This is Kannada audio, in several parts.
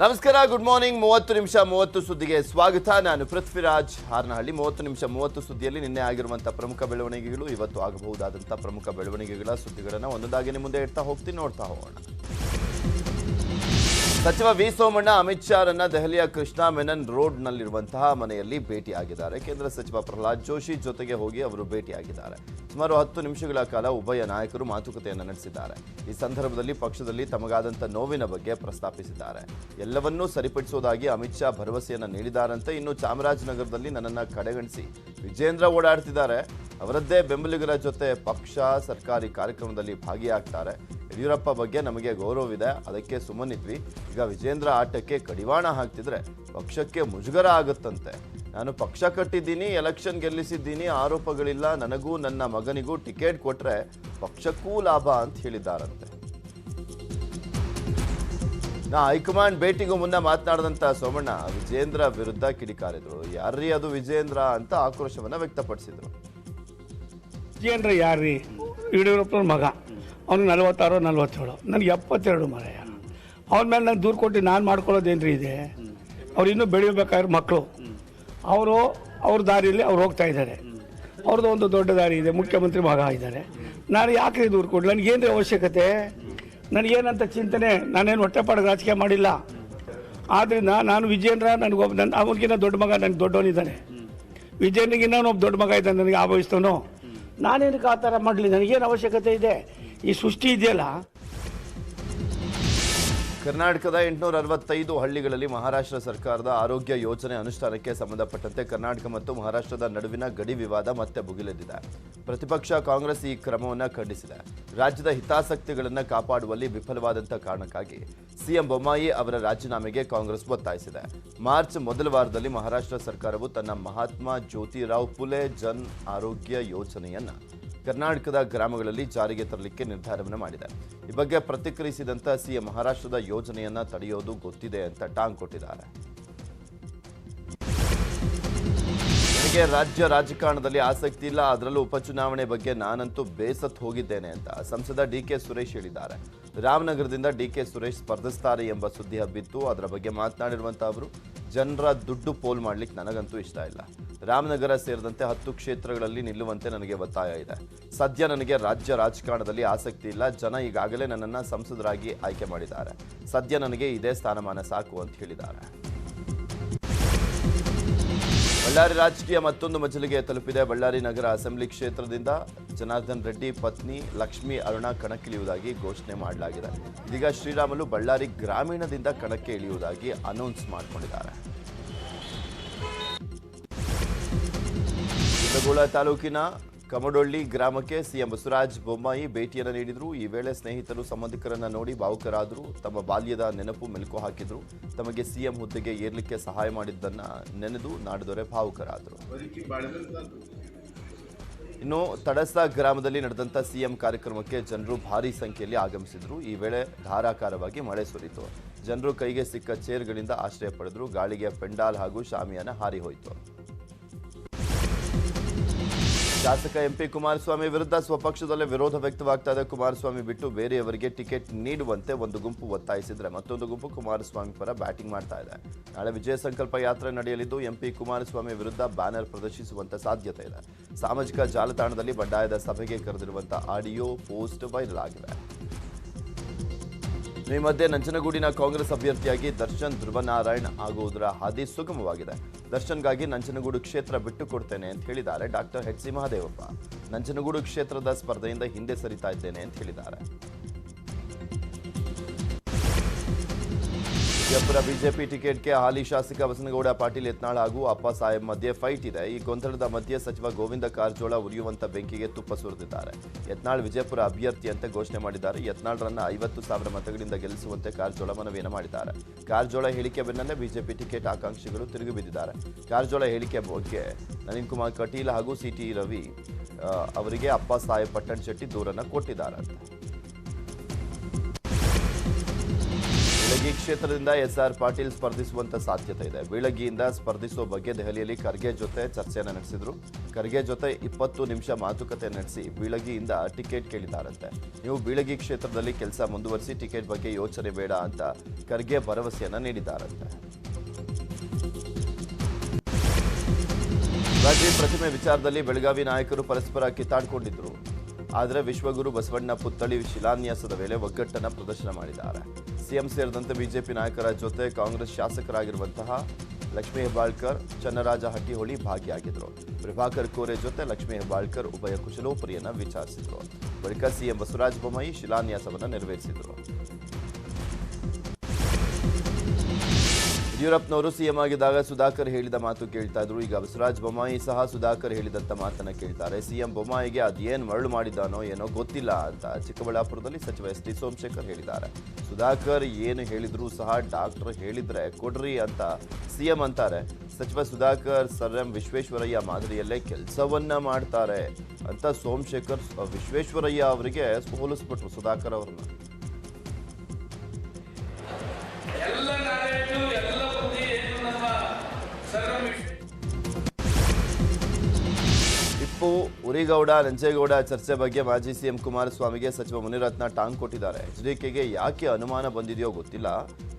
ನಮಸ್ಕಾರ, ಗುಡ್ ಮಾರ್ನಿಂಗ್. 30 ನಿಮಿಷ 30 ಸುದ್ದಿಗೆ ಸ್ವಾಗತ. ನಾನು ಪೃಥ್ವಿರಾಜ್ ಹಾರನಹಳ್ಳಿ. 30 ನಿಮಿಷ 30 ಸುದ್ದಿಯಲ್ಲಿ ನಿನ್ನೆ ಆಗಿರುವಂತಹ ಪ್ರಮುಖ ಬೆಳವಣಿಗೆಗಳು, ಇವತ್ತು ಆಗಬಹುದಾದಂತಹ ಪ್ರಮುಖ ಬೆಳವಣಿಗೆಗಳ ಸುದ್ದಿಗಳನ್ನು ಒಂದೊಂದಾಗಿ ನಿಮ್ಮ ಮುಂದೆ ಇಡ್ತಾ ಹೋಗ್ತೀನಿ, ನೋಡ್ತಾ ಹೋಗೋಣ. ಸಚಿವ ವಿ ಸೋಮಣ್ಣ ಅಮಿತ್ ಶಾರನ್ನ ದೆಹಲಿಯ ಕೃಷ್ಣ ಮೆನನ್ ರೋಡ್ನಲ್ಲಿರುವಂತಹ ಮನೆಯಲ್ಲಿ ಭೇಟಿಯಾಗಿದ್ದಾರೆ. ಕೇಂದ್ರ ಸಚಿವ ಪ್ರಹ್ಲಾದ್ ಜೋಶಿ ಜೊತೆಗೆ ಹೋಗಿ ಅವರು ಭೇಟಿಯಾಗಿದ್ದಾರೆ. ಸುಮಾರು 10 ನಿಮಿಷಗಳ ಕಾಲ ಉಭಯ ನಾಯಕರು ಮಾತುಕತೆಯನ್ನು ನಡೆಸಿದ್ದಾರೆ. ಈ ಸಂದರ್ಭದಲ್ಲಿ ಪಕ್ಷದಲ್ಲಿ ತಮಗಾದಂಥ ನೋವಿನ ಬಗ್ಗೆ ಪ್ರಸ್ತಾಪಿಸಿದ್ದಾರೆ. ಎಲ್ಲವನ್ನೂ ಸರಿಪಡಿಸುವುದಾಗಿ ಅಮಿತ್ ಶಾ ಭರವಸೆಯನ್ನು ನೀಡಿದ್ದಾರಂತೆ. ಇನ್ನು ಚಾಮರಾಜನಗರದಲ್ಲಿ ನನ್ನನ್ನು ಕಡೆಗಣಿಸಿ ವಿಜೇಂದ್ರ ಓಡಾಡ್ತಿದ್ದಾರೆ. ಅವರದ್ದೇ ಬೆಂಬಲಿಗರ ಜೊತೆ ಪಕ್ಷ ಸರ್ಕಾರಿ ಕಾರ್ಯಕ್ರಮದಲ್ಲಿ ಭಾಗಿಯಾಗ್ತಾರೆ. ಯಡಿಯೂರಪ್ಪ ಬಗ್ಗೆ ನಮಗೆ ಗೌರವವಿದೆ, ಅದಕ್ಕೆ ಸುಮ್ಮನಿದ್ವಿ. ಈಗ ವಿಜೇಂದ್ರ ಆಟಕ್ಕೆ ಕಡಿವಾಣ ಹಾಕ್ತಿದ್ರೆ ಪಕ್ಷಕ್ಕೆ ಮುಜುಗರ ಆಗುತ್ತಂತೆ. ನಾನು ಪಕ್ಷ ಕಟ್ಟಿದ್ದೀನಿ, ಎಲೆಕ್ಷನ್ ಗೆಲ್ಲಿಸಿದ್ದೀನಿ, ಆರೋಪಗಳಿಲ್ಲ. ನನಗೂ ನನ್ನ ಮಗನಿಗೂ ಟಿಕೆಟ್ ಕೊಟ್ರೆ ಪಕ್ಷಕ್ಕೂ ಲಾಭ ಅಂತ ಹೇಳಿದ್ದಾರಂತೆ. ಹೈಕಮಾಂಡ್ ಭೇಟಿಗೂ ಮುನ್ನ ಮಾತನಾಡಿದಂಥ ಸೋಮಣ್ಣ ವಿಜೇಂದ್ರ ವಿರುದ್ಧ ಕಿಡಿಕಾರಿದ್ರು. ಯಾರ್ರೀ ಅದು ವಿಜೇಂದ್ರ ಅಂತ ಆಕ್ರೋಶವನ್ನ ವ್ಯಕ್ತಪಡಿಸಿದ್ರು. ವಿಜೇಂದ್ರ ಯಾರ್ರೀ? ಯಡಿಯೂರಪ್ಪನ ಮಗ. ಅವ್ನು 46 47, ನನಗೆ 72 ಮರೆಯ. ಅವನ ಮೇಲೆ ನಾನು ದೂರು ಕೊಟ್ಟು ನಾನು ಮಾಡ್ಕೊಳ್ಳೋದೇನ್ರಿ ಇದೆ? ಅವ್ರು ಇನ್ನೂ ಬೆಳಿಬೇಕಾದ್ರೆ ಮಕ್ಕಳು. ಅವರು ಅವ್ರ ದಾರಿಯಲ್ಲಿ ಅವ್ರು ಹೋಗ್ತಾ ಇದ್ದಾರೆ. ಅವ್ರದ್ದು ಒಂದು ದೊಡ್ಡ ದಾರಿ ಇದೆ, ಮುಖ್ಯಮಂತ್ರಿ ಮಗ ಇದ್ದಾರೆ. ನಾನು ಯಾಕೆ ದೂರು ಕೊಡಲಿ? ನನಗೇನ್ರಿ ಅವಶ್ಯಕತೆ? ನನಗೇನಂತ ಚಿಂತನೆ? ನಾನೇನು ಹೊಟ್ಟೆಪಾಡಿಗೆ ರಾಜಕೀಯ ಮಾಡಿಲ್ಲ. ಆದ್ದರಿಂದ ನಾನು ವಿಜೇಂದ್ರ ನನಗೊಬ್ಬ ಅವನಿಗಿನ್ನ ದೊಡ್ಡ ಮಗ, ನನಗೆ ದೊಡ್ಡವನಿದ್ದಾನೆ. ವಿಜೇಂದ್ರಗಿನ್ನ ಒಬ್ಬ ದೊಡ್ಡ ಮಗ ಇದ್ದಾನೆ, ನನಗೆ ಆಭವಿಸ್ತವನು. ನಾನೇನಕ್ಕೆ ಆ ಥರ ಮಾಡಲಿ? ನನಗೇನು ಅವಶ್ಯಕತೆ ಇದೆ? ಈ ಸೃಷ್ಟಿ ಇದೆಯಲ್ಲ. ಕರ್ನಾಟಕದ 865 ಹಳ್ಳಿಗಳಲ್ಲಿ ಮಹಾರಾಷ್ಟ್ರ ಸರ್ಕಾರದ ಆರೋಗ್ಯ ಯೋಜನೆ ಅನುಷ್ಠಾನಕ್ಕೆ ಸಂಬಂಧಪಟ್ಟಂತೆ ಕರ್ನಾಟಕ ಮತ್ತು ಮಹಾರಾಷ್ಟ್ರದ ನಡುವಿನ ಗಡಿ ವಿವಾದ ಮತ್ತೆ ಭುಗಿಲೆದ್ದಿದೆ. ಪ್ರತಿಪಕ್ಷ ಕಾಂಗ್ರೆಸ್ ಈ ಕ್ರಮವನ್ನು ಖಂಡಿಸಿದೆ. ರಾಜ್ಯದ ಹಿತಾಸಕ್ತಿಗಳನ್ನು ಕಾಪಾಡುವಲ್ಲಿ ವಿಫಲವಾದಂಥ ಕಾರಣಕ್ಕಾಗಿ ಸಿಎಂ ಬೊಮ್ಮಾಯಿ ಅವರ ರಾಜೀನಾಮೆಗೆ ಕಾಂಗ್ರೆಸ್ ಒತ್ತಾಯಿಸಿದೆ. ಮಾರ್ಚ್ ಮೊದಲ ವಾರದಲ್ಲಿ ಮಹಾರಾಷ್ಟ್ರ ಸರ್ಕಾರವು ತನ್ನ ಮಹಾತ್ಮ ಜ್ಯೋತಿರಾವ್ ಫುಲೆ ಜನ್ ಆರೋಗ್ಯ ಯೋಜನೆಯನ್ನು ಕರ್ನಾಟಕದ ಗ್ರಾಮಗಳಲ್ಲಿ ಜಾರಿಗೆ ತರಲಿಕ್ಕೆ ನಿರ್ಧಾರವನ್ನು ಮಾಡಿದೆ. ಈ ಬಗ್ಗೆ ಪ್ರತಿಕ್ರಿಯಿಸಿದಂಥ ಸಿಎಂ ಮಹಾರಾಷ್ಟ್ರದ ಯೋಜನೆಯನ್ನ ತಡೆಯೋದು ಗೊತ್ತಿದೆ ಅಂತ ಟಾಂಗ್ ಕೊಟ್ಟಿದ್ದಾರೆ. ನನಗೆ ರಾಜ್ಯ ರಾಜಕಾರಣದಲ್ಲಿ ಆಸಕ್ತಿ ಇಲ್ಲ, ಅದರಲ್ಲೂ ಉಪಚುನಾವಣೆ ಬಗ್ಗೆ ನಾನಂತೂ ಬೇಸತ್ತು ಹೋಗಿದ್ದೇನೆ ಅಂತ ಸಂಸದ ಡಿಕೆ ಸುರೇಶ್ ಹೇಳಿದ್ದಾರೆ. ರಾಮನಗರದಿಂದ ಡಿಕೆ ಸುರೇಶ್ ಸ್ಪರ್ಧಿಸ್ತಾರೆ ಎಂಬ ಸುದ್ದಿ ಹಬ್ಬಿತ್ತು. ಅದರ ಬಗ್ಗೆ ಮಾತನಾಡಿರುವಂಥ ಅವರು, ಜನರ ದುಡ್ಡು ಪೋಲ್ ಮಾಡ್ಲಿಕ್ಕೆ ನನಗಂತೂ ಇಷ್ಟ ಇಲ್ಲ. ರಾಮನಗರ ಸೇರಿದಂತೆ 10 ಕ್ಷೇತ್ರಗಳಲ್ಲಿ ನಿಲ್ಲುವಂತೆ ನನಗೆ ಒತ್ತಾಯ ಇದೆ. ಸದ್ಯ ನನಗೆ ರಾಜ್ಯ ರಾಜಕಾರಣದಲ್ಲಿ ಆಸಕ್ತಿ ಇಲ್ಲ. ಜನ ಈಗಾಗಲೇ ನನ್ನನ್ನು ಸಂಸದರಾಗಿ ಆಯ್ಕೆ ಮಾಡಿದ್ದಾರೆ. ಸದ್ಯ ನನಗೆ ಇದೇ ಸ್ಥಾನಮಾನ ಸಾಕು ಅಂತ ಹೇಳಿದ್ದಾರೆ. ಬಳ್ಳಾರಿ ರಾಜಕೀಯ ಮತ್ತೊಂದು ಮಜಲಿಗೆ ತಲುಪಿದೆ. ಬಳ್ಳಾರಿ ನಗರ ಅಸೆಂಬ್ಲಿ ಕ್ಷೇತ್ರದಿಂದ ಜನಾರ್ದನ್ ರೆಡ್ಡಿ ಪತ್ನಿ ಲಕ್ಷ್ಮೀ ಅರುಣ ಕಣಕ್ಕಿಳಿಯುವುದಾಗಿ ಘೋಷಣೆ ಮಾಡಲಾಗಿದೆ. ಇದೀಗ ಶ್ರೀರಾಮುಲು ಬಳ್ಳಾರಿ ಗ್ರಾಮೀಣದಿಂದ ಕಣಕ್ಕೆ ಇಳಿಯುವುದಾಗಿ ಅನೌನ್ಸ್ ಮಾಡಿಕೊಂಡಿದ್ದಾರೆ. ಕುಂದಗೋಳ ತಾಲೂಕಿನ ಕಮಡೊಳ್ಳಿ ಗ್ರಾಮಕ್ಕೆ ಸಿಎಂ ಬಸವರಾಜ ಬೊಮ್ಮಾಯಿ ಭೇಟಿಯನ್ನು ನೀಡಿದರು. ಈ ವೇಳೆ ಸ್ನೇಹಿತರು ಸಂಬಂಧಿಕರನ್ನ ನೋಡಿ ಭಾವುಕರಾದರು. ತಮ್ಮ ಬಾಲ್ಯದ ನೆನಪು ಮೆಲುಕು ಹಾಕಿದ್ರು. ತಮಗೆ ಸಿಎಂ ಹುದ್ದೆಗೆ ಏರ್ಲಿಕ್ಕೆ ಸಹಾಯ ಮಾಡಿದ್ದನ್ನ ನೆನೆದು ನಾಡಿದೊರೆ ಭಾವುಕರಾದರು. ಇನ್ನು ತಡಸ ಗ್ರಾಮದಲ್ಲಿ ನಡೆದಂಥ ಸಿಎಂ ಕಾರ್ಯಕ್ರಮಕ್ಕೆ ಜನರು ಭಾರೀ ಸಂಖ್ಯೆಯಲ್ಲಿ ಆಗಮಿಸಿದ್ರು. ಈ ವೇಳೆ ಧಾರಾಕಾರವಾಗಿ ಮಳೆ ಸುರಿಯಿತು. ಜನರು ಕೈಗೆ ಸಿಕ್ಕ ಚೇರ್ಗಳಿಂದ ಆಶ್ರಯ ಪಡೆದರು. ಗಾಳಿಗೆ ಪೆಂಡಾಲ್ ಹಾಗೂ ಶಾಮಿಯಾನ ಹಾರಿ ಹೋಯಿತು. ಶಾಸಕ ಎಂಪಿ ಕುಮಾರಸ್ವಾಮಿ ವಿರುದ್ಧ ಸ್ವಪಕ್ಷದಲ್ಲೇ ವಿರೋಧ ವ್ಯಕ್ತವಾಗ್ತಾ ಇದೆ. ಕುಮಾರಸ್ವಾಮಿ ಬಿಟ್ಟು ಬೇರೆಯವರಿಗೆ ಟಿಕೆಟ್ ನೀಡುವಂತೆ ಒಂದು ಗುಂಪು ಒತ್ತಾಯಿಸಿದ್ರೆ ಮತ್ತೊಂದು ಗುಂಪು ಕುಮಾರಸ್ವಾಮಿ ಪರ ಬ್ಯಾಟಿಂಗ್ ಮಾಡ್ತಾ ಇದೆ. ನಾಳೆ ವಿಜಯ ಸಂಕಲ್ಪ ಯಾತ್ರೆ ನಡೆಯಲಿದ್ದು ಎಂಪಿ ಕುಮಾರಸ್ವಾಮಿ ವಿರುದ್ಧ ಬ್ಯಾನರ್ ಪ್ರದರ್ಶಿಸುವಂತ ಸಾಧ್ಯತೆ ಇದೆ. ಸಾಮಾಜಿಕ ಜಾಲತಾಣದಲ್ಲಿ ಬಂಡಾಯದ ಸಭೆಗೆ ಕರೆದಿರುವಂತಹ ಆಡಿಯೋ ಪೋಸ್ಟ್ ವೈರಲ್ ಆಗಿದೆ. ಈ ಮಧ್ಯೆ ನಂಜನಗೂಡಿನ ಕಾಂಗ್ರೆಸ್ ಅಭ್ಯರ್ಥಿಯಾಗಿ ದರ್ಶನ್ ಧ್ರುವನಾರಾಯಣ್ ಆಗುವುದರ ಹಾದಿ ಸುಗಮವಾಗಿದೆ. ದರ್ಶನ್ಗಾಗಿ ನಂಜನಗೂಡು ಕ್ಷೇತ್ರ ಬಿಟ್ಟು ಕೊಡ್ತೇನೆ ಅಂತ ಹೇಳಿದ್ದಾರೆ doctor H C Mahadevappa. Nanjangud ಕ್ಷೇತ್ರದ ಸ್ಪರ್ಧೆಯಿಂದ ಹಿಂದೆ ಸರಿತಾ ಇದ್ದೇನೆ ಅಂತ ಹೇಳಿದ್ದಾರೆ. ವಿಜಯಪುರ ಬಿಜೆಪಿ ಟಿಕೆಟ್ಗೆ ಹಾಲಿ ಶಾಸಕ ಬಸನಗೌಡ ಪಾಟೀಲ್ ಯತ್ನಾಳ್ ಹಾಗೂ ಅಪ್ಪ ಸಾಹೇಬ್ ಮಧ್ಯೆ ಫೈಟ್ ಇದೆ. ಈ ಗೊಂದಲದ ಮಧ್ಯೆ ಸಚಿವ ಗೋವಿಂದ ಕಾರಜೋಳ ಉರಿಯುವಂತ ಬೆಂಕಿಗೆ ತುಪ್ಪ ಸುರಿದಿದ್ದಾರೆ. ಯತ್ನಾಳ್ ವಿಜಯಪುರ ಅಭ್ಯರ್ಥಿಯಂತೆ ಘೋಷಣೆ ಮಾಡಿದ್ದಾರೆ. ಯತ್ನಾಳ್ರನ್ನ 50,000 ಮತಗಳಿಂದ ಗೆಲ್ಲಿಸುವಂತೆ ಕಾರಜೋಳ ಮನವಿಯನ್ನು ಮಾಡಿದ್ದಾರೆ. ಕಾರಜೋಳ ಹೇಳಿಕೆ ಬೆನ್ನಲ್ಲೇ ಬಿಜೆಪಿ ಟಿಕೆಟ್ ಆಕಾಂಕ್ಷಿಗಳು ತಿರುಗಿ ಬಿದ್ದಿದ್ದಾರೆ. ಕಾರಜೋಳ ಹೇಳಿಕೆ ಬಗ್ಗೆ ನಳಿನ್ ಕುಮಾರ್ ಕಟೀಲ್ ಹಾಗೂ ಸಿಟಿ ರವಿ ಅವರಿಗೆ ಅಪ್ಪ ಸಾಹೇಬ್ ಪಟ್ಟಣ್ ಶೆಟ್ಟಿ ದೂರನ್ನ ಕೊಟ್ಟಿದ್ದಾರೆ. ಬೀಳಗಿ ಕ್ಷೇತ್ರದಿಂದ ಎಸ್ಆರ್ ಪಾಟೀಲ್ ಸ್ಪರ್ಧಿಸುವಂತ ಸಾಧ್ಯತೆ ಇದೆ. ಬೀಳಗಿಯಿಂದ ಸ್ಪರ್ಧಿಸುವ ಬಗ್ಗೆ ದೆಹಲಿಯಲ್ಲಿ ಖರ್ಗೆ ಜೊತೆ ಚರ್ಚೆಯನ್ನು ನಡೆಸಿದ್ರು. ಖರ್ಗೆ ಜೊತೆ 20 ನಿಮಿಷ ಮಾತುಕತೆ ನಡೆಸಿ ಬೀಳಗಿಯಿಂದ ಟಿಕೆಟ್ ಕೇಳಿದ್ದಾರಂತೆ. ನೀವು ಬೀಳಗಿ ಕ್ಷೇತ್ರದಲ್ಲಿ ಕೆಲಸ ಮುಂದುವರಿಸಿ, ಟಿಕೆಟ್ ಬಗ್ಗೆ ಯೋಚನೆ ಬೇಡ ಅಂತ ಖರ್ಗೆ ಭರವಸೆಯನ್ನ ನೀಡಿದ್ದಾರಂತೆ. ರಾಜ್ಯ ಪ್ರತಿಮೆ ವಿಚಾರದಲ್ಲಿ ಬೆಳಗಾವಿ ನಾಯಕರು ಪರಸ್ಪರ ಕಿತ್ತಾಡಿಕೊಂಡಿದ್ರು. ಆದರೆ ವಿಶ್ವಗುರು ಬಸವಣ್ಣ ಪುತ್ಥಳಿ ಶಿಲಾನ್ಯಾಸದ ವೇಳೆ ಒಗ್ಗಟ್ಟನ್ನು ಪ್ರದರ್ಶನ ಮಾಡಿದ್ದಾರೆ. ಸಿಎಂ ಸೇರಿದಂತೆ ಬಿಜೆಪಿ ನಾಯಕರ ಜೊತೆ ಕಾಂಗ್ರೆಸ್ ಶಾಸಕರಾಗಿರುವಂತಹ ಲಕ್ಷ್ಮೀ ಹೆಬ್ಬಾಳ್ಕರ್, ಚನ್ನರಾಜ ಹಟ್ಟಿಹೊಳಿ ಭಾಗಿಯಾಗಿದ್ದರು. ಪ್ರಭಾಕರ್ ಕೋರೆ ಜೊತೆ ಲಕ್ಷ್ಮೀ ಹೆಬ್ಬಾಳ್ಕರ್ ಉಭಯ ಕುಶಲೋಪರಿಯನ್ನ ವಿಚಾರಿಸಿದರು. ಬಳಿಕ ಸಿಎಂ ಬಸವರಾಜ ಬೊಮ್ಮಾಯಿ ಶಿಲಾನ್ಯಾಸವನ್ನು ನೆರವೇರಿಸಿದರು. ಯಡಿಯೂರಪ್ಪನವರು ಸಿಎಂ ಆಗಿದ್ದಾಗ ಸುಧಾಕರ್ ಹೇಳಿದ ಮಾತು ಕೇಳ್ತಾ ಇದ್ರು. ಈಗ ಬಸವರಾಜ ಬೊಮ್ಮಾಯಿ ಸಹ ಸುಧಾಕರ್ ಹೇಳಿದಂತ ಮಾತನ್ನ ಕೇಳ್ತಾರೆ. ಸಿಎಂ ಬೊಮ್ಮಾಯಿಗೆ ಅದೇನು ಮರಳು ಮಾಡಿದಾನೋ ಏನೋ ಗೊತ್ತಿಲ್ಲ ಅಂತ ಚಿಕ್ಕಬಳ್ಳಾಪುರದಲ್ಲಿ ಸಚಿವ ಎಸ್ ಟಿ ಸೋಮಶೇಖರ್ ಹೇಳಿದ್ದಾರೆ. ಸುಧಾಕರ್ ಏನು ಹೇಳಿದ್ರು ಸಹ ಡಾಕ್ಟರ್ ಹೇಳಿದ್ರೆ ಕೊಡ್ರಿ ಅಂತ ಸಿಎಂ ಅಂತಾರೆ. ಸಚಿವ ಸುಧಾಕರ್ ಸರ್ ಎಂ ವಿಶ್ವೇಶ್ವರಯ್ಯ ಮಾದರಿಯಲ್ಲೇ ಕೆಲಸವನ್ನ ಮಾಡ್ತಾರೆ ಅಂತ ಸೋಮಶೇಖರ್ ವಿಶ್ವೇಶ್ವರಯ್ಯ ಅವರಿಗೆ ಹೋಲಿಸ್ಬಿಟ್ರು ಸುಧಾಕರ್ ಅವರನ್ನ. ಟಿಪ್ಪು, ಉರಿಗೌಡ, ನಂಜೇಗೌಡ ಚರ್ಚೆ ಬಗ್ಗೆ ಮಾಜಿ ಸಿಎಂ ಕುಮಾರಸ್ವಾಮಿಗೆ ಸಚಿವ ಮುನಿರತ್ನ ಟಾಂಗ್ ಕೊಟ್ಟಿದ್ದಾರೆ. ಎಚ್ಡಿಕೆಗೆ ಯಾಕೆ ಅನುಮಾನ ಬಂದಿದೆಯೋ ಗೊತ್ತಿಲ್ಲ,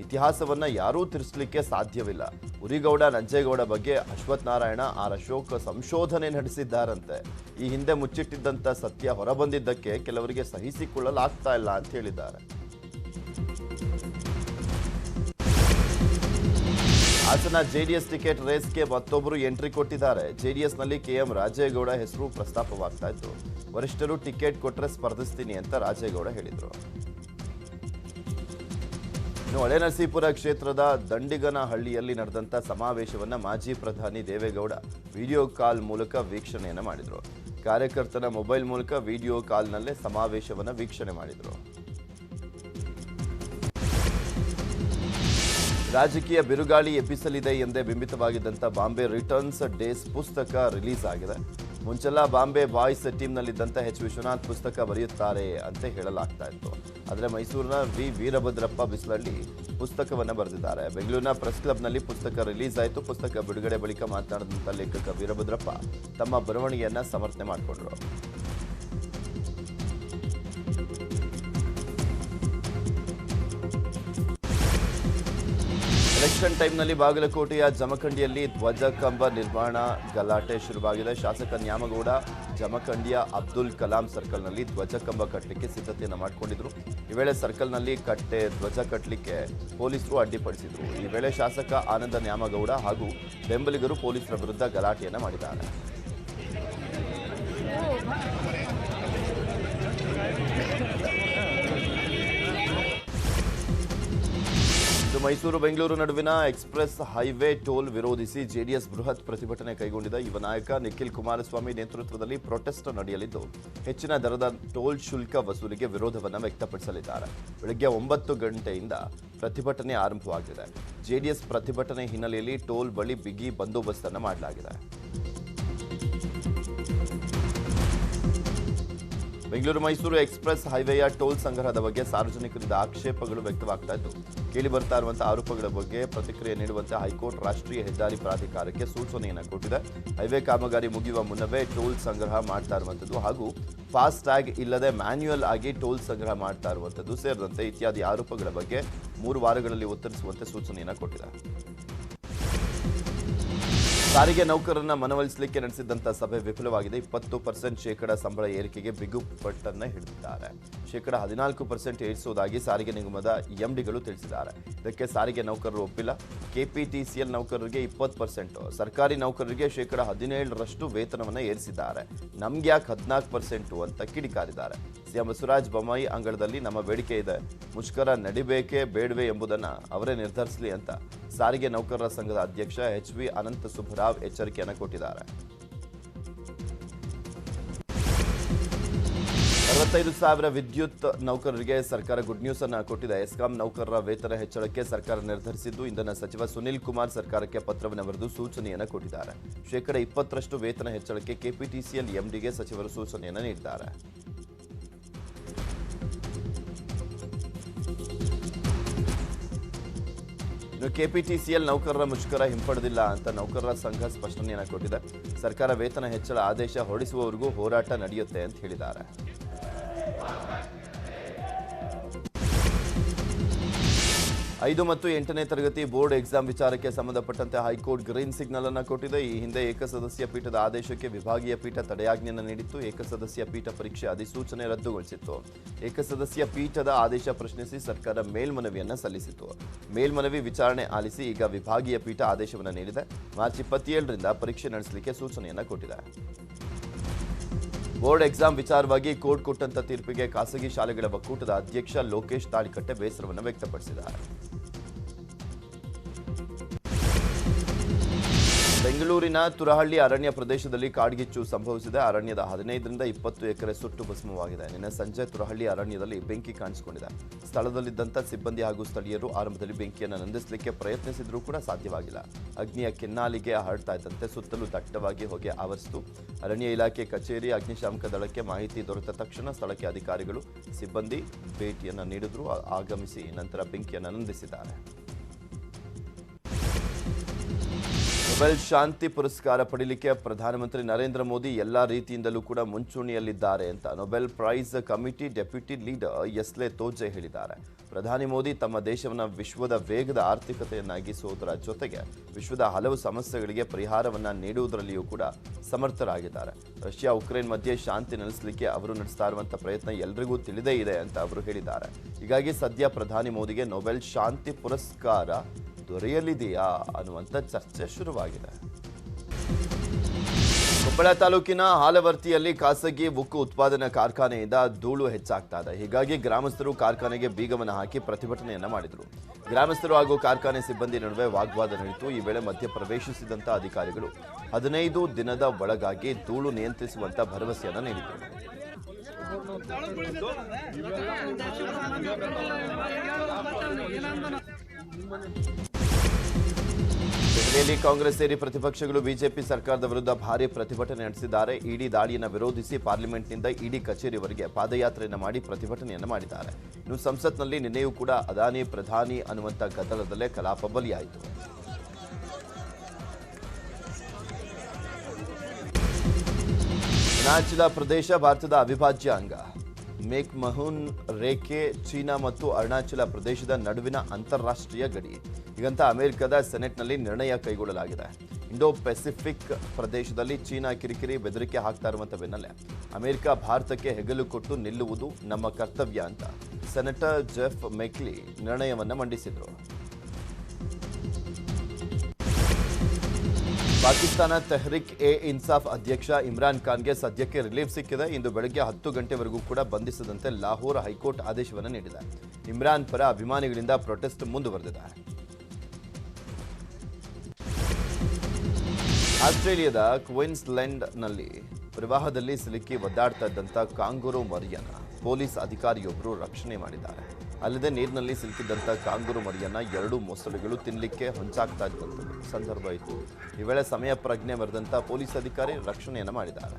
ಇತಿಹಾಸವನ್ನ ಯಾರೂ ತಿರ್ಸ್ಲಿಕ್ಕೆ ಸಾಧ್ಯವಿಲ್ಲ. ಉರಿಗೌಡ, ನಂಜೇಗೌಡ ಬಗ್ಗೆ ಅಶ್ವಥ್ ನಾರಾಯಣ, ಆರ್ ಅಶೋಕ್ ಸಂಶೋಧನೆ ನಡೆಸಿದ್ದಾರಂತೆ. ಈ ಹಿಂದೆ ಮುಚ್ಚಿಟ್ಟಿದ್ದಂಥ ಸತ್ಯ ಹೊರಬಂದಿದ್ದಕ್ಕೆ ಕೆಲವರಿಗೆ ಸಹಿಸಿಕೊಳ್ಳಲಾಗ್ತಾ ಇಲ್ಲ ಅಂತ ಹೇಳಿದ್ದಾರೆ. ಹಾಸನ ಜೆಡಿಎಸ್ ಟಿಕೆಟ್ ರೇಸ್ಗೆ ಮತ್ತೊಬ್ಬರು ಎಂಟ್ರಿ ಕೊಟ್ಟಿದ್ದಾರೆ. ಜೆಡಿಎಸ್ನಲ್ಲಿ ಕೆಎಂ ರಾಜೇಗೌಡ ಹೆಸರು ಪ್ರಸ್ತಾಪವಾಗ್ತಾ ಇತ್ತು. ವರಿಷ್ಠರು ಟಿಕೆಟ್ ಕೊಟ್ಟರೆ ಸ್ಪರ್ಧಿಸ್ತೀನಿ ಅಂತ ರಾಜೇಗೌಡ ಹೇಳಿದರು. ಇನ್ನು ಹೊಳೆನರಸೀಪುರ ಕ್ಷೇತ್ರದ ದಂಡಿಗನಹಳ್ಳಿಯಲ್ಲಿ ನಡೆದಂಥ ಸಮಾವೇಶವನ್ನು ಮಾಜಿ ಪ್ರಧಾನಿ ದೇವೇಗೌಡ ವಿಡಿಯೋ ಕಾಲ್ ಮೂಲಕ ವೀಕ್ಷಣೆಯನ್ನು ಮಾಡಿದರು. ಕಾರ್ಯಕರ್ತನ ಮೊಬೈಲ್ ಮೂಲಕ ವಿಡಿಯೋ ಕಾಲ್ನಲ್ಲೇ ಸಮಾವೇಶವನ್ನು ವೀಕ್ಷಣೆ ಮಾಡಿದರು. ರಾಜಕೀಯ ಬಿರುಗಾಳಿ ಎಬ್ಬಿಸಲಿದೆ ಎಂದೇ ಬಿಂಬಿತವಾಗಿದ್ದಂಥ ಬಾಂಬೆ ರಿಟರ್ನ್ಸ್ ಡೇಸ್ ಪುಸ್ತಕ ರಿಲೀಸ್ ಆಗಿದೆ. ಮುಂಚೆಲ್ಲ ಬಾಂಬೆ ಬಾಯ್ಸ್ ಟೀಮ್ನಲ್ಲಿದ್ದಂಥ ಎಚ್ ವಿಶ್ವನಾಥ್ ಪುಸ್ತಕ ಬರೆಯುತ್ತಾರೆ ಅಂತ ಹೇಳಲಾಗ್ತಾ ಇತ್ತು. ಆದರೆ ಮೈಸೂರಿನ ವಿ ವೀರಭದ್ರಪ್ಪ ಬಿಸ್ಲಳ್ಳಿ ಪುಸ್ತಕವನ್ನು ಬರೆದಿದ್ದಾರೆ. ಬೆಂಗಳೂರಿನ ಪ್ರೆಸ್ ಕ್ಲಬ್ನಲ್ಲಿ ಪುಸ್ತಕ ರಿಲೀಸ್ ಆಯಿತು. ಪುಸ್ತಕ ಬಿಡುಗಡೆ ಬಳಿಕ ಮಾತನಾಡಿದಂಥ ಲೇಖಕ ವೀರಭದ್ರಪ್ಪ ತಮ್ಮ ಬರವಣಿಗೆಯನ್ನು ಸಮರ್ಥನೆ ಮಾಡಿಕೊಂಡರು. ಎಲೆಕ್ಷನ್ ಟೈಮ್ನಲ್ಲಿ ಬಾಗಲಕೋಟೆಯ ಜಮಖಂಡಿಯಲ್ಲಿ ಧ್ವಜ ಕಂಬ ನಿರ್ಮಾಣ ಗಲಾಟೆ ಶುರುವಾಗಿದೆ. ಶಾಸಕ ನ್ಯಾಮಗೌಡ ಜಮಖಂಡಿಯ ಅಬ್ದುಲ್ ಕಲಾಂ ಸರ್ಕಲ್ನಲ್ಲಿ ಧ್ವಜ ಕಂಬ ಕಟ್ಟಲಿಕ್ಕೆ ಸಿದ್ಧತೆಯನ್ನು ಮಾಡಿಕೊಂಡಿದ್ರು. ಈ ವೇಳೆ ಸರ್ಕಲ್ನಲ್ಲಿ ಧ್ವಜ ಕಟ್ಟಲಿಕ್ಕೆ ಪೊಲೀಸರು ಅಡ್ಡಿಪಡಿಸಿದ್ರು. ಈ ವೇಳೆ ಶಾಸಕ ಆನಂದ ನ್ಯಾಮಗೌಡ ಹಾಗೂ ಬೆಂಬಲಿಗರು ಪೊಲೀಸರ ವಿರುದ್ಧ ಗಲಾಟೆಯನ್ನು ಮಾಡಿದ್ದಾರೆ. ಮೈಸೂರು ಬೆಂಗಳೂರು ನಡುವಿನ ಎಕ್ಸ್ಪ್ರೆಸ್ ಹೈವೇ ಟೋಲ್ ವಿರೋಧಿಸಿ ಜೆಡಿಎಸ್ ಬೃಹತ್ ಪ್ರತಿಭಟನೆ ಕೈಗೊಂಡಿದೆ. ಯುವ ನಾಯಕ ನಿಖಿಲ್ ಕುಮಾರಸ್ವಾಮಿ ನೇತೃತ್ವದಲ್ಲಿ ಪ್ರೊಟೆಸ್ಟ್ ನಡೆಯಲಿದ್ದು ಹೆಚ್ಚಿನ ದರದ ಟೋಲ್ ಶುಲ್ಕ ವಸೂಲಿಗೆ ವಿರೋಧವನ್ನು ವ್ಯಕ್ತಪಡಿಸಲಿದ್ದಾರೆ. ಬೆಳಗ್ಗೆ 9 ಗಂಟೆಯಿಂದ ಪ್ರತಿಭಟನೆ ಆರಂಭವಾಗಿದೆ. ಜೆಡಿಎಸ್ ಪ್ರತಿಭಟನೆ ಹಿನ್ನೆಲೆಯಲ್ಲಿ ಟೋಲ್ ಬಳಿ ಬಿಗಿ ಬಂದೋಬಸ್ತನ್ನು ಮಾಡಲಾಗಿದೆ. ಬೆಂಗಳೂರು ಮೈಸೂರು ಎಕ್ಸ್ಪ್ರೆಸ್ ಹೈವೇಯ ಟೋಲ್ ಸಂಗ್ರಹದ ಬಗ್ಗೆ ಸಾರ್ವಜನಿಕರಿಂದ ಆಕ್ಷೇಪಗಳು ವ್ಯಕ್ತವಾಗ್ತಾ ಇದ್ದು, ಕೇಳಿ ಬರ್ತಾ ಇರುವಂತಹ ಆರೋಪಗಳ ಬಗ್ಗೆ ಪ್ರತಿಕ್ರಿಯೆ ನೀಡುವಂತೆ ಹೈಕೋರ್ಟ್ ರಾಷ್ಟ್ರೀಯ ಹೆದ್ದಾರಿ ಪ್ರಾಧಿಕಾರಕ್ಕೆ ಸೂಚನೆಯನ್ನು ಕೊಟ್ಟಿದೆ. ಹೈವೇ ಕಾಮಗಾರಿ ಮುಗಿಯುವ ಮುನ್ನವೇ ಟೋಲ್ ಸಂಗ್ರಹ ಮಾಡ್ತಾ ಇರುವಂಥದ್ದು ಹಾಗೂ ಫಾಸ್ಟ್ ಟ್ಯಾಗ್ ಇಲ್ಲದೆ ಮ್ಯಾನ್ಯುಯಲ್ ಆಗಿ ಟೋಲ್ ಸಂಗ್ರಹ ಮಾಡ್ತಾ ಇರುವಂಥದ್ದು ಸೇರಿದಂತೆ ಇತ್ಯಾದಿ ಆರೋಪಗಳ ಬಗ್ಗೆ 3 ವಾರಗಳಲ್ಲಿ ಉತ್ತರಿಸುವಂತೆ ಸೂಚನೆಯನ್ನು ಕೊಟ್ಟಿದೆ. ಸಾರಿಗೆ ನೌಕರರನ್ನ ಮನವೊಲಿಸಲಿಕ್ಕೆ ನಡೆಸಿದ್ದಂಥ ಸಭೆ ವಿಫಲವಾಗಿದೆ. 20% ಶೇಕಡ ಸಂಬಳ ಏರಿಕೆಗೆ ಬಿಗುಪಟ್ಟನ್ನು ಹಿಡಿದಿದ್ದಾರೆ. ಶೇಕಡ 14% ಏರಿಸುವುದಾಗಿ ಸಾರಿಗೆ ನಿಗಮದ ಎಂಡಿಗಳು ತಿಳಿಸಿದ್ದಾರೆ. ಇದಕ್ಕೆ ಸಾರಿಗೆ ನೌಕರರು ಒಪ್ಪಿಲ್ಲ. ಕೆಪಿಟಿಸಿಎಲ್ ನೌಕರರಿಗೆ 20%, ಸರ್ಕಾರಿ ನೌಕರರಿಗೆ ಶೇಕಡ 17ರಷ್ಟು ವೇತನವನ್ನು ಏರಿಸಿದ್ದಾರೆ. ನಮ್ಗೆ ಯಾಕೆ 14% ಅಂತ ಕಿಡಿಕಾರಿದ್ದಾರೆ. ಸಿಎಂ ಬಸವರಾಜ ಬೊಮ್ಮಾಯಿ ಅಂಗಳದಲ್ಲಿ ನಮ್ಮ ಬೇಡಿಕೆ ಇದೆ, ಮುಷ್ಕರ ನಡಿಬೇಕೇ ಬೇಡವೇ ಎಂಬುದನ್ನು ಅವರೇ ನಿರ್ಧರಿಸಲಿ ಅಂತ ಸಾರಿಗೆ ನೌಕರರ ಸಂಘದ ಅಧ್ಯಕ್ಷ ಎಚ್ ವಿ ಅನಂತ ಸುಬ್ಬರಾವ್ ಎಚ್ಚರಿಕೆಯನ್ನು ಕೊಟ್ಟಿದ್ದಾರೆ. 65,000 ವಿದ್ಯುತ್ ನೌಕರರಿಗೆ ಸರ್ಕಾರ ಗುಡ್ ನ್ಯೂಸ್ ಅನ್ನು ಕೊಟ್ಟಿದೆ. ಎಸ್ಕಾಂ ನೌಕರರ ವೇತನ ಹೆಚ್ಚಳಕ್ಕೆ ಸರ್ಕಾರ ನಿರ್ಧರಿಸಿದ್ದು, ಇಂಧನ ಸಚಿವ ಸುನಿಲ್ ಕುಮಾರ್ ಸರ್ಕಾರಕ್ಕೆ ಪತ್ರವನ್ನು ಬರೆದು ಸೂಚನೆಯನ್ನು ಕೊಟ್ಟಿದ್ದಾರೆ. ಶೇಕಡ 20ರಷ್ಟು ವೇತನ ಹೆಚ್ಚಳಕ್ಕೆ ಕೆಪಿಟಿಸಿಎಲ್ ಎಂಡಿಗೆ ಸಚಿವರು ಸೂಚನೆಯನ್ನು ನೀಡಿದ್ದಾರೆ. ಇನ್ನು ಕೆಪಿಟಿಸಿಎಲ್ ನೌಕರರ ಮುಷ್ಕರ ಹಿಂಪಡೆದಿಲ್ಲ ಅಂತ ನೌಕರರ ಸಂಘ ಸ್ಪಷ್ಟನೆಯನ್ನು ಕೊಟ್ಟಿದೆ. ಸರ್ಕಾರ ವೇತನ ಹೆಚ್ಚಳ ಆದೇಶ ಹೊರಡಿಸುವವರೆಗೂ ಹೋರಾಟ ನಡೆಯುತ್ತೆ ಅಂತ ಹೇಳಿದ್ದಾರೆ. 5 ಮತ್ತು 8ನೇ ತರಗತಿ ಬೋರ್ಡ್ ಎಕ್ಸಾಮ್ ವಿಚಾರಕ್ಕೆ ಸಂಬಂಧಪಟ್ಟಂತೆ ಹೈಕೋರ್ಟ್ ಗ್ರೀನ್ ಸಿಗ್ನಲ್ ಅನ್ನು ಕೊಟ್ಟಿದೆ. ಈ ಹಿಂದೆ ಏಕಸದಸ್ಯ ಪೀಠದ ಆದೇಶಕ್ಕೆ ವಿಭಾಗೀಯ ಪೀಠ ತಡೆಯಾಜ್ಞೆಯನ್ನು ನೀಡಿತ್ತು. ಏಕಸದಸ್ಯ ಪೀಠ ಪರೀಕ್ಷೆ ಅಧಿಸೂಚನೆ ರದ್ದುಗೊಳಿಸಿತ್ತು. ಏಕಸದಸ್ಯ ಪೀಠದ ಆದೇಶ ಪ್ರಶ್ನಿಸಿ ಸರ್ಕಾರ ಮೇಲ್ಮನವಿಯನ್ನು ಸಲ್ಲಿಸಿತು. ಮೇಲ್ಮನವಿ ವಿಚಾರಣೆ ಆಲಿಸಿ ಈಗ ವಿಭಾಗೀಯ ಪೀಠ ಆದೇಶವನ್ನು ನೀಡಿದೆ. ಮಾರ್ಚ್ 27ರಿಂದ ಪರೀಕ್ಷೆ ನಡೆಸಲಿಕ್ಕೆ ಸೂಚನೆಯನ್ನು ಕೊಟ್ಟಿದೆ. ಬೋರ್ಡ್ ಎಕ್ಸಾಮ್ ವಿಚಾರವಾಗಿ ಕೋರ್ಟ್ ಕೊಟ್ಟಂತ ತೀರ್ಪಿಗೆ ಖಾಸಗಿ ಶಾಲೆಗಳ ಒಕ್ಕೂಟದ ಅಧ್ಯಕ್ಷ ಲೋಕೇಶ್ ತಾಳಿಕಟ್ಟೆ ಬೇಸರವನ್ನು ವ್ಯಕ್ತಪಡಿಸಿದ್ದಾರೆ. ಬೆಂಗಳೂರಿನ ತುರಹಳ್ಳಿ ಅರಣ್ಯ ಪ್ರದೇಶದಲ್ಲಿ ಕಾಡ್ಗಿಚ್ಚು ಸಂಭವಿಸಿದೆ. ಅರಣ್ಯದ 15ರಿಂದ 20 ಎಕರೆ ಸುಟ್ಟು ಭಸ್ಮವಾಗಿದೆ. ನಿನ್ನೆ ಸಂಜೆ ತುರಹಳ್ಳಿ ಅರಣ್ಯದಲ್ಲಿ ಬೆಂಕಿ ಕಾಣಿಸಿಕೊಂಡಿದೆ. ಸ್ಥಳದಲ್ಲಿದ್ದಂಥ ಸಿಬ್ಬಂದಿ ಹಾಗೂ ಸ್ಥಳೀಯರು ಆರಂಭದಲ್ಲಿ ಬೆಂಕಿಯನ್ನು ನಂದಿಸಲಿಕ್ಕೆ ಪ್ರಯತ್ನಿಸಿದರೂ ಕೂಡ ಸಾಧ್ಯವಾಗಿಲ್ಲ. ಅಗ್ನಿಯ ಕೆನ್ನಾಲಿಗೆ ಹರಡ್ತಾ ಇದ್ದಂತೆ ಸುತ್ತಲೂ ದಟ್ಟವಾಗಿ ಹೊಗೆ ಆವರಿಸಿತು. ಅರಣ್ಯ ಇಲಾಖೆ ಕಚೇರಿ, ಅಗ್ನಿಶಾಮಕ ದಳಕ್ಕೆ ಮಾಹಿತಿ ದೊರೆತ ತಕ್ಷಣ ಸ್ಥಳಕ್ಕೆ ಅಧಿಕಾರಿಗಳು, ಸಿಬ್ಬಂದಿ ಭೇಟಿಯನ್ನು ನೀಡಿದ್ರು. ಆಗಮಿಸಿ ನಂತರ ಬೆಂಕಿಯನ್ನು ನಂದಿಸಿದ್ದಾರೆ. ನೊಬೆಲ್ ಶಾಂತಿ ಪುರಸ್ಕಾರ ಪಡೆಯಲಿಕ್ಕೆ ಪ್ರಧಾನಮಂತ್ರಿ ನರೇಂದ್ರ ಮೋದಿ ಎಲ್ಲ ರೀತಿಯಿಂದಲೂ ಕೂಡ ಮುಂಚೂಣಿಯಲ್ಲಿದ್ದಾರೆ ಅಂತ Nobel prize committee deputy leader Asle Toje ಹೇಳಿದ್ದಾರೆ. ಪ್ರಧಾನಿ ಮೋದಿ ತಮ್ಮ ದೇಶವನ್ನು ವಿಶ್ವದ ವೇಗದ ಆರ್ಥಿಕತೆಯನ್ನಾಗಿಸುವುದರ ಜೊತೆಗೆ ವಿಶ್ವದ ಹಲವು ಸಮಸ್ಯೆಗಳಿಗೆ ಪರಿಹಾರವನ್ನು ನೀಡುವುದರಲ್ಲಿಯೂ ಕೂಡ ಸಮರ್ಥರಾಗಿದ್ದಾರೆ. ರಷ್ಯಾ ಉಕ್ರೇನ್ ಮಧ್ಯೆ ಶಾಂತಿ ನೆಲೆಸಲಿಕ್ಕೆ ಅವರು ನಡೆಸ್ತಾ ಇರುವಂಥ ಪ್ರಯತ್ನ ಎಲ್ರಿಗೂ ತಿಳಿದೇ ಇದೆ ಅಂತ ಅವರು ಹೇಳಿದ್ದಾರೆ. ಹೀಗಾಗಿ ಸದ್ಯ ಪ್ರಧಾನಿ ಮೋದಿಗೆ ನೊಬೆಲ್ ಶಾಂತಿ ಪುರಸ್ಕಾರ ದೊರೆಯಲಿದೆಯಾ ಅನ್ನುವಂಥ ಚರ್ಚೆ ಶುರುವಾಗಿದೆ. ಕೊಪ್ಪಳ ತಾಲೂಕಿನ ಹಾಲವರ್ತಿಯಲ್ಲಿ ಖಾಸಗಿ ಉಕ್ಕು ಉತ್ಪಾದನಾ ಕಾರ್ಖಾನೆಯಿಂದ ಧೂಳು ಹೆಚ್ಚಾಗ್ತಾ ಇದೆ. ಹೀಗಾಗಿ ಗ್ರಾಮಸ್ಥರು ಕಾರ್ಖಾನೆಗೆ ಬೀಗವನ್ನು ಹಾಕಿ ಪ್ರತಿಭಟನೆಯನ್ನ ಮಾಡಿದರು. ಗ್ರಾಮಸ್ಥರು ಹಾಗೂ ಕಾರ್ಖಾನೆ ಸಿಬ್ಬಂದಿ ನಡುವೆ ವಾಗ್ವಾದ ನಡೆಯಿತು. ಈ ವೇಳೆ ಮಧ್ಯ ಪ್ರವೇಶಿಸಿದಂಥ ಅಧಿಕಾರಿಗಳು 15 ದಿನದ ಒಳಗಾಗಿ ಧೂಳು ನಿಯಂತ್ರಿಸುವಂತ ಭರವಸೆಯನ್ನು ನೀಡಿದರು. ದೆಹಲಿಯಲ್ಲಿ ಕಾಂಗ್ರೆಸ್ ಸೇರಿ ಪ್ರತಿಪಕ್ಷಗಳು ಬಿಜೆಪಿ ಸರ್ಕಾರದ ವಿರುದ್ಧ ಭಾರೀ ಪ್ರತಿಭಟನೆ ನಡೆಸಿದ್ದಾರೆ. ಇಡಿ ದಾಳಿಯನ್ನು ವಿರೋಧಿಸಿ ಪಾರ್ಲಿಮೆಂಟ್ನಿಂದ ಇಡಿ ಕಚೇರಿವರೆಗೆ ಪಾದಯಾತ್ರೆಯನ್ನು ಮಾಡಿ ಪ್ರತಿಭಟನೆಯನ್ನು ಮಾಡಿದ್ದಾರೆ. ಇನ್ನು ಸಂಸತ್ನಲ್ಲಿ ನಿನ್ನೆಯೂ ಕೂಡ ಅದಾನಿ ಪ್ರಧಾನಿ ಅನ್ನುವಂಥ ಗದ್ದಲದಲ್ಲೇ ಕಲಾಪ ಬಲಿಯಾಯಿತು. ಅರುಣಾಚಲ ಪ್ರದೇಶ ಭಾರತದ ಅವಿಭಾಜ್ಯ ಅಂಗ. ಮೇಕ್ಮಹೂನ್ ರೇಖೆ ಚೀನಾ ಮತ್ತು ಅರುಣಾಚಲ ಪ್ರದೇಶದ ನಡುವಿನ ಅಂತಾರಾಷ್ಟ್ರೀಯ ಗಡಿ. ಹೀಗಂತ ಅಮೆರಿಕದ ಸೆನೆಟ್ನಲ್ಲಿ ನಿರ್ಣಯ ಕೈಗೊಳ್ಳಲಾಗಿದೆ. ಇಂಡೋ ಪೆಸಿಫಿಕ್ ಪ್ರದೇಶದಲ್ಲಿ ಚೀನಾ ಕಿರಿಕಿರಿ ಬೆದರಿಕೆ ಹಾಕ್ತಾ ಇರುವಂಥ ಬೆನ್ನಲ್ಲೇ ಅಮೆರಿಕ ಭಾರತಕ್ಕೆ ಹೆಗಲು ಕೊಟ್ಟು ನಿಲ್ಲುವುದು ನಮ್ಮ ಕರ್ತವ್ಯ ಅಂತ ಸೆನೆಟರ್ ಜೆಫ್ ಮೆಕ್ಲಿ ನಿರ್ಣಯವನ್ನು ಮಂಡಿಸಿದರು. ಪಾಕಿಸ್ತಾನ ತೆಹ್ರಿಕ್ ಎ ಇನ್ಸಾಫ್ ಅಧ್ಯಕ್ಷ ಇಮ್ರಾನ್ ಖಾನ್ಗೆ ಸದ್ಯಕ್ಕೆ ರಿಲೀಫ್ ಸಿಕ್ಕಿದೆ. ಇಂದು ಬೆಳಗ್ಗೆ 10 ಗಂಟೆವರೆಗೂ ಕೂಡ ಬಂಧಿಸದಂತೆ ಲಾಹೋರ್ ಹೈಕೋರ್ಟ್ ಆದೇಶವನ್ನು ನೀಡಿದೆ. ಇಮ್ರಾನ್ ಪರ ಅಭಿಮಾನಿಗಳಿಂದ ಪ್ರೊಟೆಸ್ಟ್ ಮುಂದುವರೆದಿದೆ. ಆಸ್ಟ್ರೇಲಿಯಾದ ಕ್ವೀನ್ಸ್ಲೆಂಡ್ನಲ್ಲಿ ಪ್ರವಾಹದಲ್ಲಿ ಸಿಲುಕಿ ಒದ್ದಾಡ್ತಾ ಇದ್ದಂಥ ಕಾಂಗೂರು ಮರಿಯನ್ನ ಪೊಲೀಸ್ ಅಧಿಕಾರಿಯೊಬ್ಬರು ರಕ್ಷಣೆ ಮಾಡಿದ್ದಾರೆ. ಅಲ್ಲದೆ ನೀರಿನಲ್ಲಿ ಸಿಲುಕಿದ್ದಂಥ ಕಾಂಗೂರು ಮರಿಯನ್ನ 2 ಮೊಸಳೆಗಳು ತಿನ್ನಲಿಕ್ಕೆ ಹೊಂಚಾಗ್ತಾ ಇದ್ದಂಥ ಸಂದರ್ಭ ಇತ್ತು. ಈ ವೇಳೆ ಸಮಯ ಪ್ರಜ್ಞೆ ಬರೆದಂಥ ಪೊಲೀಸ್ ಅಧಿಕಾರಿ ರಕ್ಷಣೆಯನ್ನು ಮಾಡಿದ್ದಾರೆ.